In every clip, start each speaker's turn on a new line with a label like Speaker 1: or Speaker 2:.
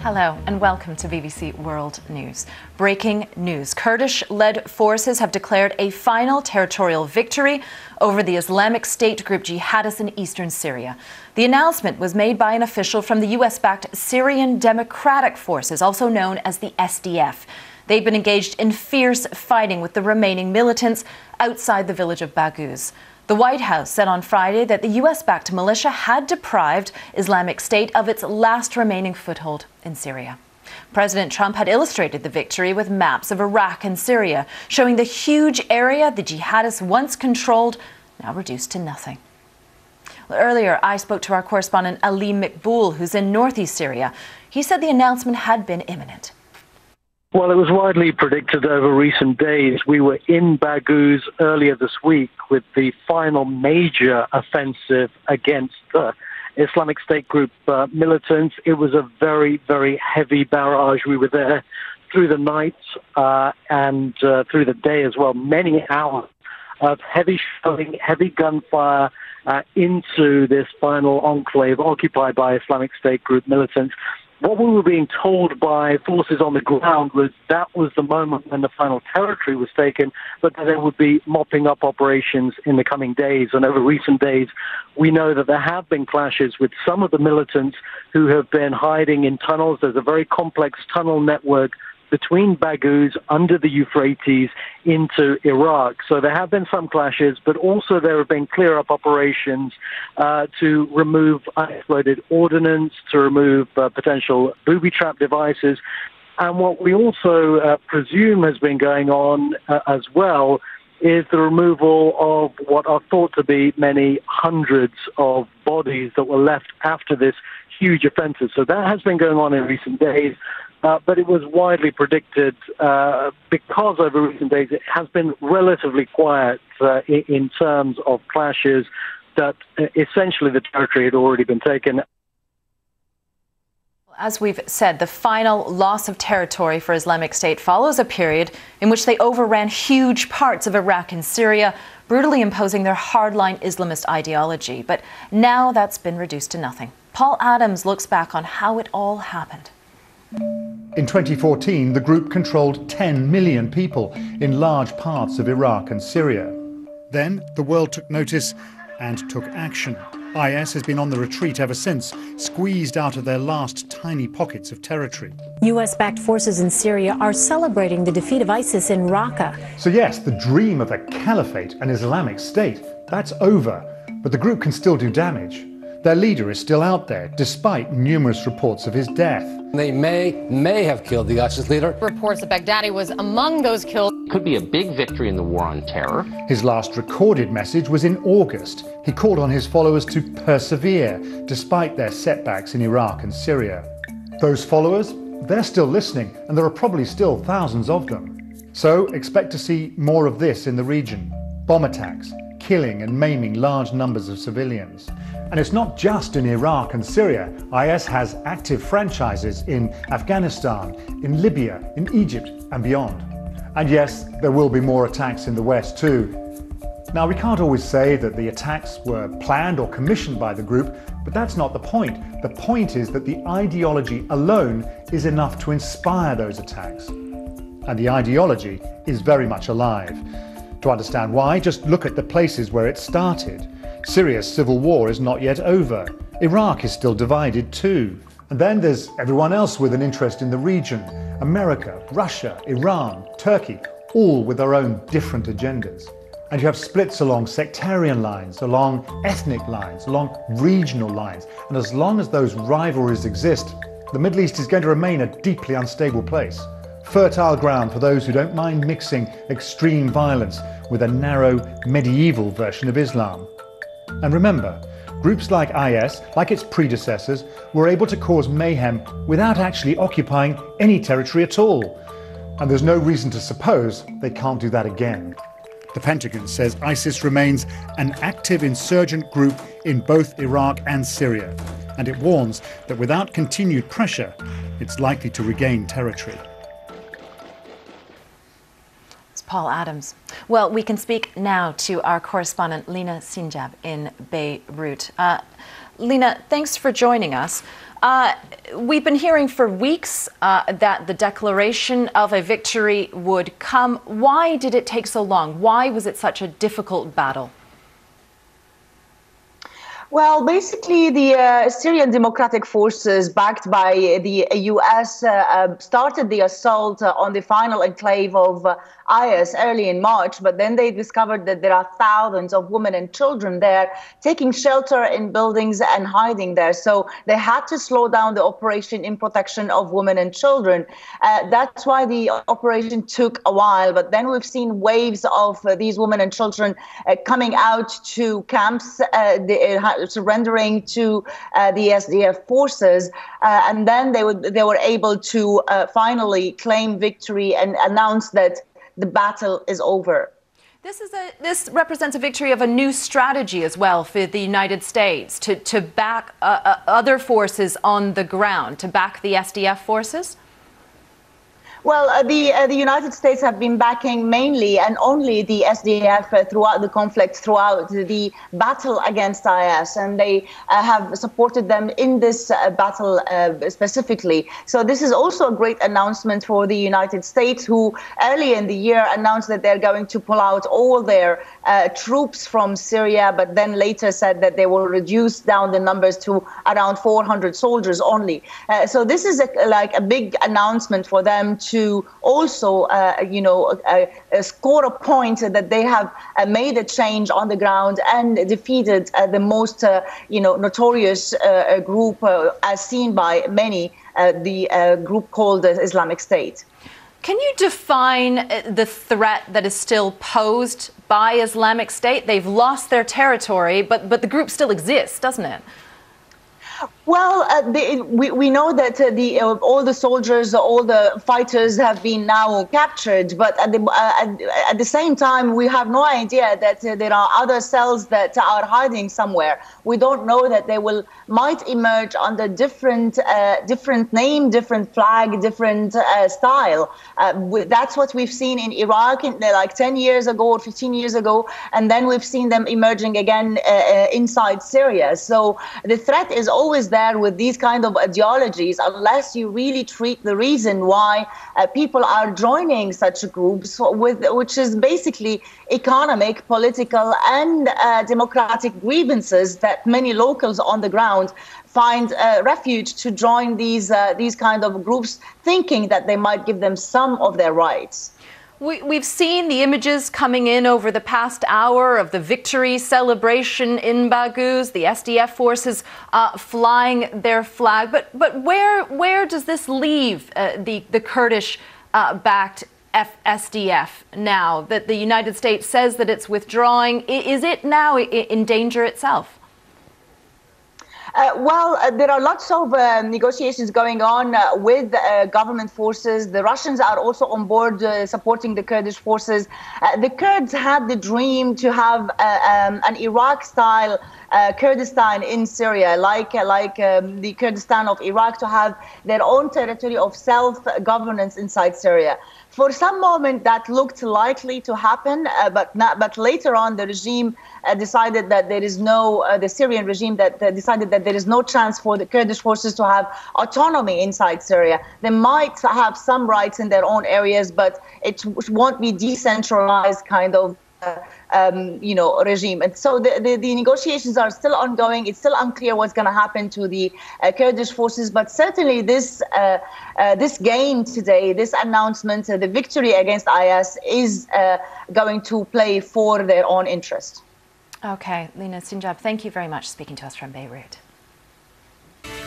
Speaker 1: Hello and welcome to BBC World News. Breaking news. Kurdish-led forces have declared a final territorial victory over the Islamic State group jihadists in eastern Syria. The announcement was made by an official from the US-backed Syrian Democratic Forces, also known as the SDF. They've been engaged in fierce fighting with the remaining militants outside the village of Baghouz. The White House said on Friday that the US-backed militia had deprived Islamic State of its last remaining foothold in Syria. President Trump had illustrated the victory with maps of Iraq and Syria, showing the huge area the jihadists once controlled, now reduced to nothing. Well, earlier, I spoke to our correspondent Ali Maqbool, who's in northeast Syria. He said the announcement had been imminent.
Speaker 2: Well, it was widely predicted over recent days. We were in Baghouz earlier this week with the final major offensive against the Islamic State group militants. It was a very, very heavy barrage. We were there through the night and through the day as well. Many hours of heavy shelling, heavy gunfire into this final enclave occupied by Islamic State group militants. What we were being told by forces on the ground was that was the moment when the final territory was taken, but that there would be mopping up operations in the coming days. And over recent days, we know that there have been clashes with some of the militants who have been hiding in tunnels. There's a very complex tunnel network between Baghouz under the Euphrates into Iraq. So there have been some clashes, but also there have been clear-up operations to remove unexploded ordnance, to remove potential booby trap devices. And what we also presume has been going on as well is the removal of what are thought to be many hundreds of bodies that were left after this huge offensive. So that has been going on in recent days. But it was widely predicted because over recent days it has been relatively quiet in terms of clashes, that essentially the territory had already been taken.
Speaker 1: As we've said, the final loss of territory for Islamic State follows a period in which they overran huge parts of Iraq and Syria, brutally imposing their hardline Islamist ideology. But now that's been reduced to nothing. Paul Adams looks back on how it all happened.
Speaker 3: In 2014, the group controlled 10 million people in large parts of Iraq and Syria. Then the world took notice and took action. IS has been on the retreat ever since, squeezed out of their last tiny pockets of territory.
Speaker 4: US-backed forces in Syria are celebrating the defeat of ISIS in Raqqa.
Speaker 3: So yes, the dream of a caliphate and Islamic State, that's over, but the group can still do damage. Their leader is still out there, despite numerous reports of his death.
Speaker 5: They may have killed the ISIS leader.
Speaker 6: Reports that Baghdadi was among those killed.
Speaker 7: Could be a big victory in the war on terror.
Speaker 3: His last recorded message was in August. He called on his followers to persevere, despite their setbacks in Iraq and Syria. Those followers, they're still listening, and there are probably still thousands of them. So expect to see more of this in the region. Bomb attacks, killing and maiming large numbers of civilians. And it's not just in Iraq and Syria. IS has active franchises in Afghanistan, in Libya, in Egypt and beyond. And yes, there will be more attacks in the West too. Now, we can't always say that the attacks were planned or commissioned by the group, but that's not the point. The point is that the ideology alone is enough to inspire those attacks. And the ideology is very much alive. To understand why, just look at the places where it started. Syria's civil war is not yet over. Iraq is still divided too. And then there's everyone else with an interest in the region. America, Russia, Iran, Turkey, all with their own different agendas. And you have splits along sectarian lines, along ethnic lines, along regional lines. And as long as those rivalries exist, the Middle East is going to remain a deeply unstable place. Fertile ground for those who don't mind mixing extreme violence with a narrow medieval version of Islam. And remember, groups like IS, like its predecessors, were able to cause mayhem without actually occupying any territory at all. And there's no reason to suppose they can't do that again. The Pentagon says ISIS remains an active insurgent group in both Iraq and Syria, and it warns that without continued pressure, it's likely to regain territory.
Speaker 1: Paul Adams. Well, we can speak now to our correspondent Lina Sinjab in Beirut. Lina, thanks for joining us. We've been hearing for weeks that the declaration of a victory would come. Why did it take so long? Why was it such a difficult battle?
Speaker 8: Well, basically, the Syrian Democratic Forces, backed by the U.S., started the assault on the final enclave of IS early in March, but then they discovered that there are thousands of women and children there taking shelter in buildings and hiding there. So they had to slow down the operation in protection of women and children. That's why the operation took a while. But then we've seen waves of these women and children coming out to camps, surrendering to the SDF forces. And then they were able to finally claim victory and announce that the battle is over.
Speaker 1: This represents a victory of a new strategy as well for the United States to back other forces on the ground, to back the SDF forces?
Speaker 8: Well, the United States have been backing mainly and only the SDF throughout the conflict, throughout the battle against IS, and they have supported them in this battle specifically. So this is also a great announcement for the United States, who early in the year announced that they're going to pull out all their troops from Syria, but then later said that they will reduce down the numbers to around 400 soldiers only. So this is like a big announcement for them to also, score a point that they have made a change on the ground and defeated the most, notorious group, as seen by many, the group called the Islamic State.
Speaker 1: Can you define the threat that is still posed by Islamic State? They've lost their territory, but the group still exists, doesn't it?
Speaker 8: Well, we know that all the soldiers, all the fighters have been now captured, but at the same time, we have no idea that there are other cells that are hiding somewhere. We don't know that they might emerge under different name, different flag, different style. That's what we've seen in Iraq like 10 years ago or 15 years ago, and then we've seen them emerging again inside Syria. So the threat is always there with these kind of ideologies, unless you really treat the reason why people are joining such groups, which is basically economic, political, and democratic grievances that many locals on the ground find refuge to join these kind of groups, thinking that they might give them some of their rights.
Speaker 1: We've seen the images coming in over the past hour of the victory celebration in Baghouz, the SDF forces flying their flag. But where does this leave the Kurdish-backed SDF now that the United States says that it's withdrawing? Is it now in danger itself?
Speaker 8: There are lots of negotiations going on with government forces. The Russians are also on board supporting the Kurdish forces. The Kurds had the dream to have an Iraq-style Kurdistan in Syria, like the Kurdistan of Iraq, to have their own territory of self-governance inside Syria. For some moment, that looked likely to happen, but later on, the regime decided that there is the Syrian regime decided that there is no chance for the Kurdish forces to have autonomy inside Syria. They might have some rights in their own areas, but it won't be decentralized kind of regime. And so the negotiations are still ongoing. It's still unclear what's going to happen to the Kurdish forces, but certainly this game today, this announcement, the victory against IS is going to play for their own interest.
Speaker 1: Okay, Lina Sinjab, thank you very much for speaking to us from Beirut.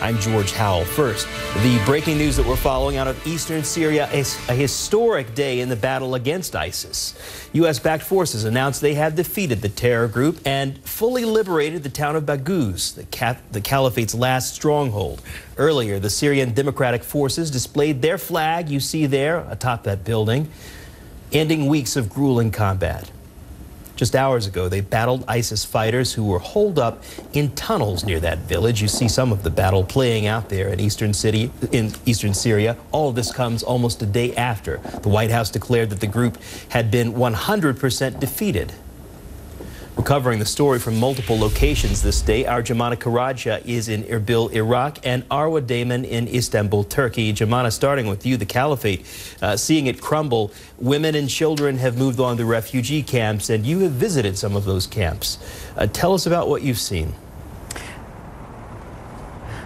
Speaker 9: I'm George Howell. First, the breaking news that we're following out of eastern Syria is a historic day in the battle against ISIS. U.S.-backed forces announced they had defeated the terror group and fully liberated the town of Baghouz, the caliphate's last stronghold. Earlier, the Syrian Democratic Forces displayed their flag, you see there atop that building, ending weeks of grueling combat. Just hours ago, they battled ISIS fighters who were holed up in tunnels near that village. You see some of the battle playing out there in eastern Syria. All of this comes almost a day after the White House declared that the group had been 100% defeated. We're covering the story from multiple locations this day. Our Jumana Karaja is in Erbil, Iraq, and Arwa Damon in Istanbul, Turkey. Jumana, starting with you, the caliphate, seeing it crumble, women and children have moved on to refugee camps, and you have visited some of those camps. Tell us about what you've seen.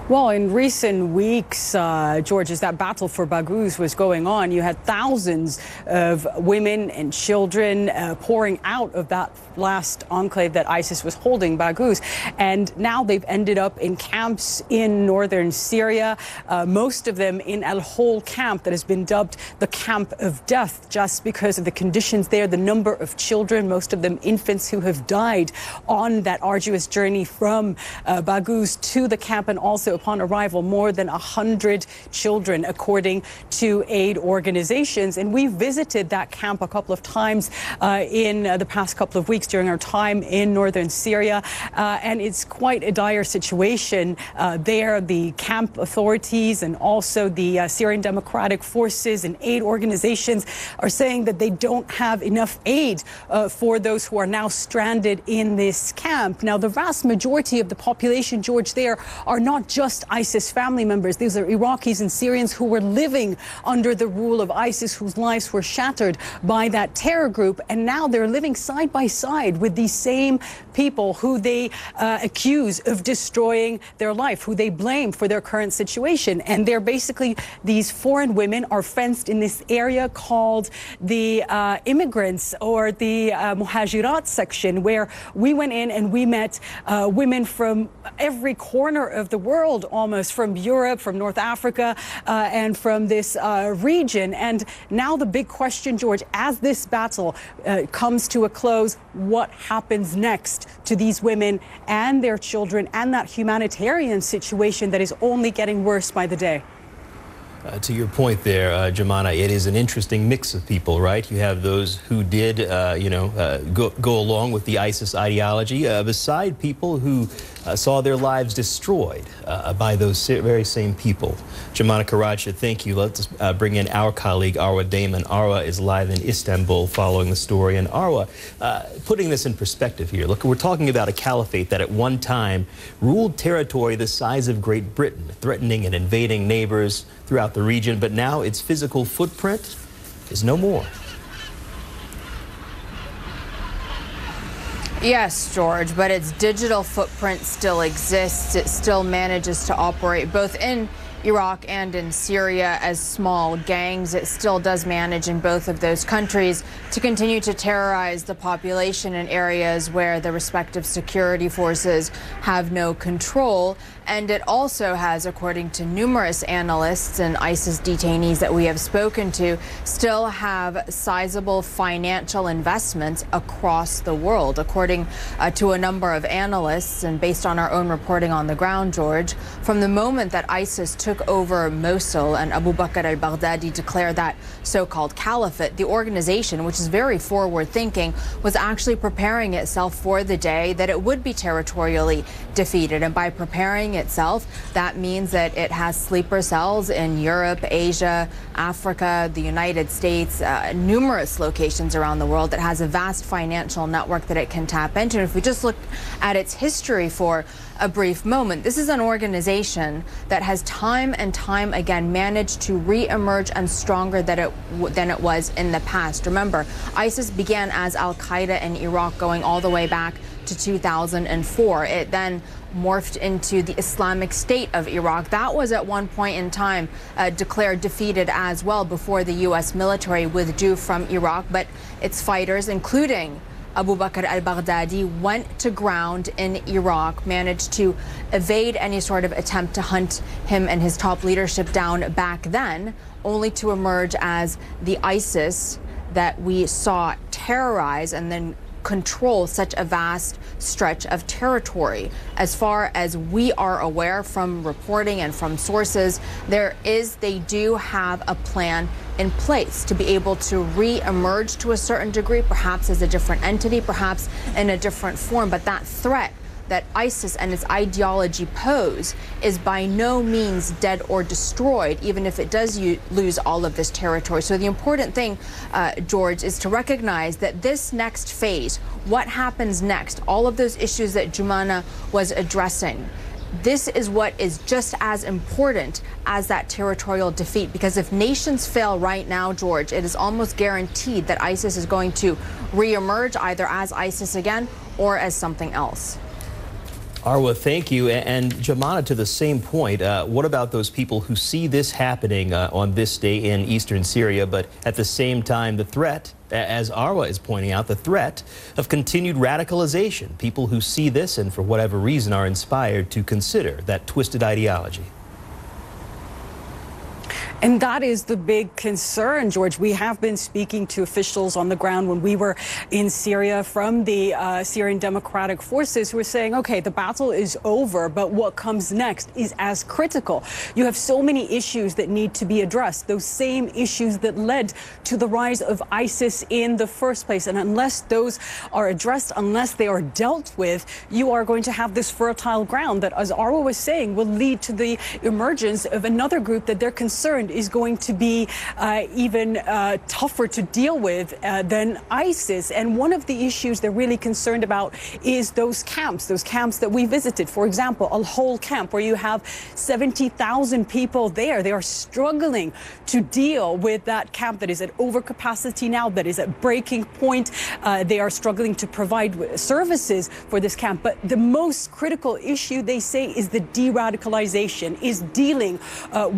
Speaker 10: Well, in recent weeks, George, as that battle for Baghouz was going on, you had thousands of women and children pouring out of that last enclave that ISIS was holding, Baghouz. And now they've ended up in camps in northern Syria, most of them in Al Hol camp that has been dubbed the camp of death just because of the conditions there, the number of children, most of them infants who have died on that arduous journey from Baghouz to the camp, and also upon arrival, more than 100 children, according to aid organizations. And we visited that camp a couple of times in the past couple of weeks during our time in northern Syria. And it's quite a dire situation there. The camp authorities and also the Syrian Democratic Forces and aid organizations are saying that they don't have enough aid for those who are now stranded in this camp. Now, the vast majority of the population, George, there are not just ISIS family members. These are Iraqis and Syrians who were living under the rule of ISIS, whose lives were shattered by that terror group. And now they're living side by side with these same people who they accuse of destroying their life, who they blame for their current situation. And they're basically, these foreign women are fenced in this area called the immigrants or the Muhajirat section, where we went in and we met women from every corner of the world, almost from Europe, from North Africa, and from this region. And now the big question, George, as this battle comes to a close, what happens next to these women and their children and that humanitarian situation that is only getting worse by the day?
Speaker 9: To your point there, Jumana, it is an interesting mix of people, right? You have those who did, go along with the ISIS ideology, beside people who saw their lives destroyed by those very same people. Jumana Karaja, thank you. Let's bring in our colleague, Arwa Damon. Arwa is live in Istanbul following the story. And Arwa, putting this in perspective here, look, we're talking about a caliphate that at one time ruled territory the size of Great Britain, threatening and invading neighbors throughout the region, but now its physical footprint is no more.
Speaker 6: Yes, George, but its digital footprint still exists. It still manages to operate both in Iraq and in Syria as small gangs. It still does manage in both of those countries to continue to terrorize the population in areas where the respective security forces have no control. And it also has, according to numerous analysts and ISIS detainees that we have spoken to, still have sizable financial investments across the world. According to a number of analysts, and based on our own reporting on the ground, George, from the moment that ISIS took over Mosul and Abu Bakr al-Baghdadi declared that so-called caliphate, the organization, which is very forward-thinking, was actually preparing itself for the day that it would be territorially defeated. And by preparing itself, that means that it has sleeper cells in Europe, Asia, Africa, the United States, numerous locations around the world. That has a vast financial network that it can tap into. And if we just look at its history for a brief moment, this is an organization that has time and time again managed to re-emerge and stronger than it was in the past. Remember, ISIS began as Al-Qaeda in Iraq going all the way back to 2004. It then morphed into the Islamic State of Iraq. That was at one point in time declared defeated as well before the U.S. military withdrew from Iraq. But its fighters, including Abu Bakr al-Baghdadi, went to ground in Iraq, managed to evade any sort of attempt to hunt him and his top leadership down back then, only to emerge as the ISIS that we saw terrorize and then control such a vast stretch of territory. As far as we are aware from reporting and from sources, they do have a plan in place to be able to re-emerge to a certain degree, perhaps as a different entity, perhaps in a different form. But that threat that ISIS and its ideology pose is by no means dead or destroyed, even if it does lose all of this territory. So the important thing, George, is to recognize that this next phase, what happens next, all of those issues that Jumana was addressing, this is what is just as important as that territorial defeat, because if nations fail right now, George, it is almost guaranteed that ISIS is going to reemerge either as ISIS again or as something else.
Speaker 9: Arwa, thank you. And Jumana, to the same point, what about those people who see this happening on this day in eastern Syria, but at the same time the threat, as Arwa is pointing out, the threat of continued radicalization, people who see this and for whatever reason are inspired to consider that twisted ideology?
Speaker 10: And that is the big concern, George. We have been speaking to officials on the ground when we were in Syria from the Syrian Democratic Forces who are saying, okay, the battle is over, but what comes next is as critical. You have so many issues that need to be addressed, those same issues that led to the rise of ISIS in the first place. And unless those are addressed, unless they are dealt with, you are going to have this fertile ground that, as Arwa was saying, will lead to the emergence of another group that they're concerned is going to be even tougher to deal with than ISIS. And one of the issues they're really concerned about is those camps that we visited. For example, Al-Hol camp, where you have 70,000 people there. They are struggling to deal with that camp that is at overcapacity now, that is at breaking point. They are struggling to provide services for this camp. But the most critical issue, they say, is the de-radicalization, is dealing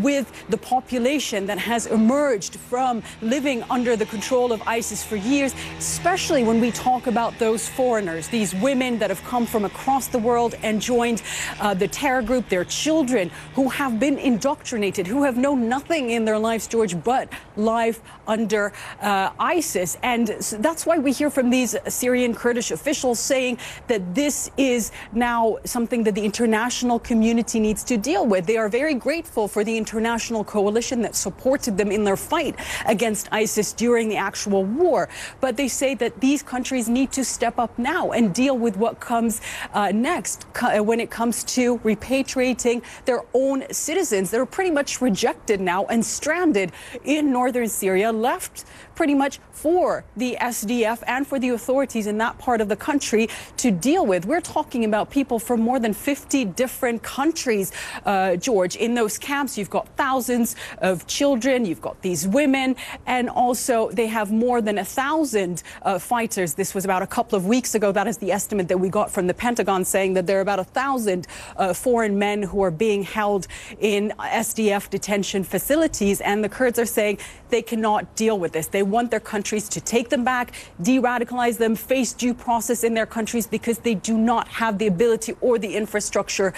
Speaker 10: with the population that has emerged from living under the control of ISIS for years, especially when we talk about those foreigners, these women that have come from across the world and joined the terror group, their children who have been indoctrinated, who have known nothing in their lives, George, but life under ISIS. And that's why we hear from these Syrian Kurdish officials saying that this is now something that the international community needs to deal with. They are very grateful for the international coalition that supported them in their fight against ISIS during the actual war. But they say that these countries need to step up now and deal with what comes next when it comes to repatriating their own citizens that are pretty much rejected now and stranded in northern Syria, left pretty much for the SDF and for the authorities in that part of the country to deal with. We're talking about people from more than 50 different countries, George. In those camps, you've got thousands of children, you've got these women, and also they have more than 1,000 fighters. This was about a couple of weeks ago. That is the estimate that we got from the Pentagon, saying that there are about 1,000 foreign men who are being held in SDF detention facilities, and the Kurds are saying they cannot deal with this. They want their countries to take them back, de-radicalize them, face due process in their countries, because they do not have the ability or the infrastructure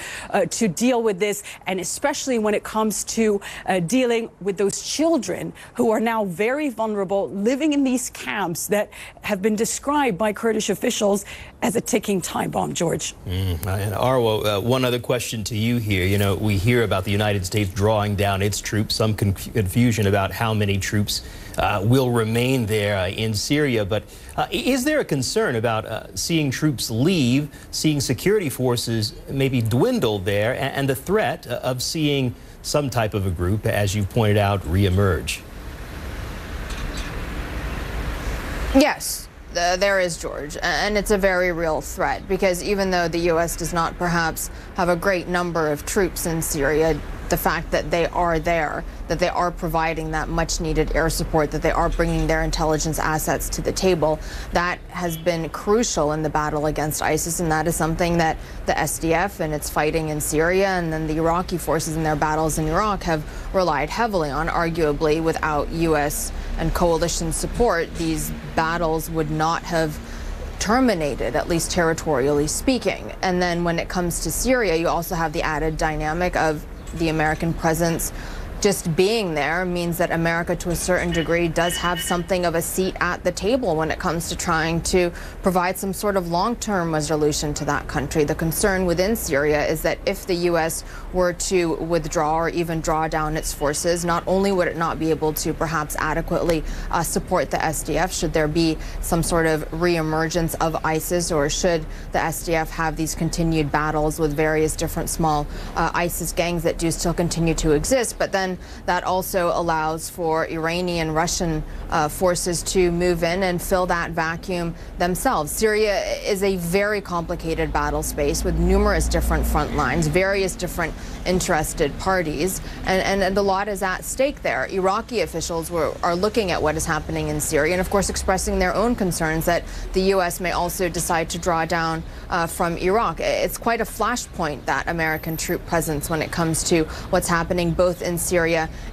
Speaker 10: to deal with this, and especially when it comes to dealing with those children who are now very vulnerable, living in these camps that have been described by Kurdish officials as a ticking time bomb, George.
Speaker 9: And Arwa, one other question to you here. You know, we hear about the United States drawing down its troops, some confusion about how many troops will remain there in Syria. But is there a concern about seeing troops leave, seeing security forces maybe dwindle there, and the threat of seeing some type of a group, as you've pointed out, reemerge?
Speaker 6: Yes. There is, George, and it's a very real threat, because even though the U.S. does not perhaps have a great number of troops in Syria, the fact that they are there, that they are providing that much needed air support, that they are bringing their intelligence assets to the table, that has been crucial in the battle against ISIS. And that is something that the SDF and its fighting in Syria, and then the Iraqi forces in their battles in Iraq, have relied heavily on. Arguably, without U.S. and coalition support, these battles would not have terminated, at least territorially speaking. And then when it comes to Syria, you also have the added dynamic of the American presence just being there means that America, to a certain degree, does have something of a seat at the table when it comes to trying to provide some sort of long-term resolution to that country. The concern within Syria is that if the U.S. were to withdraw or even draw down its forces, not only would it not be able to perhaps adequately support the SDF should there be some sort of reemergence of ISIS, or should the SDF have these continued battles with various different small ISIS gangs that do still continue to exist, but then that also allows for Iranian, Russian forces to move in and fill that vacuum themselves. Syria is a very complicated battle space with numerous different front lines, various different interested parties, and a lot is at stake there. Iraqi officials are looking at what is happening in Syria and, of course, expressing their own concerns that the U.S. may also decide to draw down from Iraq. It's quite a flashpoint, that American troop presence, when it comes to what's happening both in Syria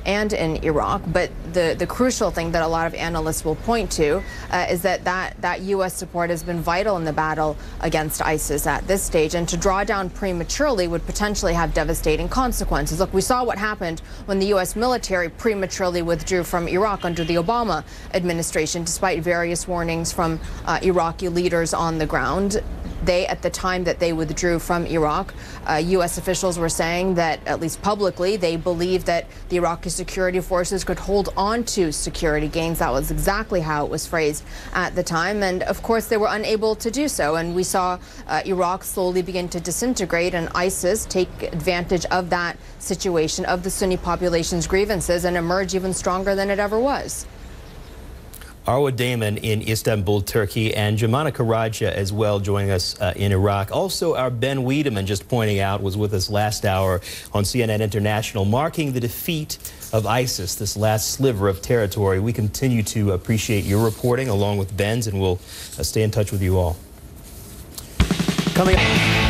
Speaker 6: and in Iraq. But the crucial thing that a lot of analysts will point to is that U.S. support has been vital in the battle against ISIS at this stage, and to draw down prematurely would potentially have devastating consequences. Look, we saw what happened when the U.S. military prematurely withdrew from Iraq under the Obama administration, despite various warnings from Iraqi leaders on the ground. At the time that they withdrew from Iraq, U.S. officials were saying that, at least publicly, they believed that the Iraqi security forces could hold on to security gains. That was exactly how it was phrased at the time. And, of course, they were unable to do so. And we saw Iraq slowly begin to disintegrate, and ISIS take advantage of that situation, of the Sunni population's grievances, and emerge even stronger than it ever was.
Speaker 9: Arwa Damon in Istanbul, Turkey, and Jumana Karaja as well joining us in Iraq. Also, our Ben Wiedemann, just pointing out, was with us last hour on CNN International, marking the defeat of ISIS, this last sliver of territory. We continue to appreciate your reporting along with Ben's, and we'll stay in touch with you all. Coming up.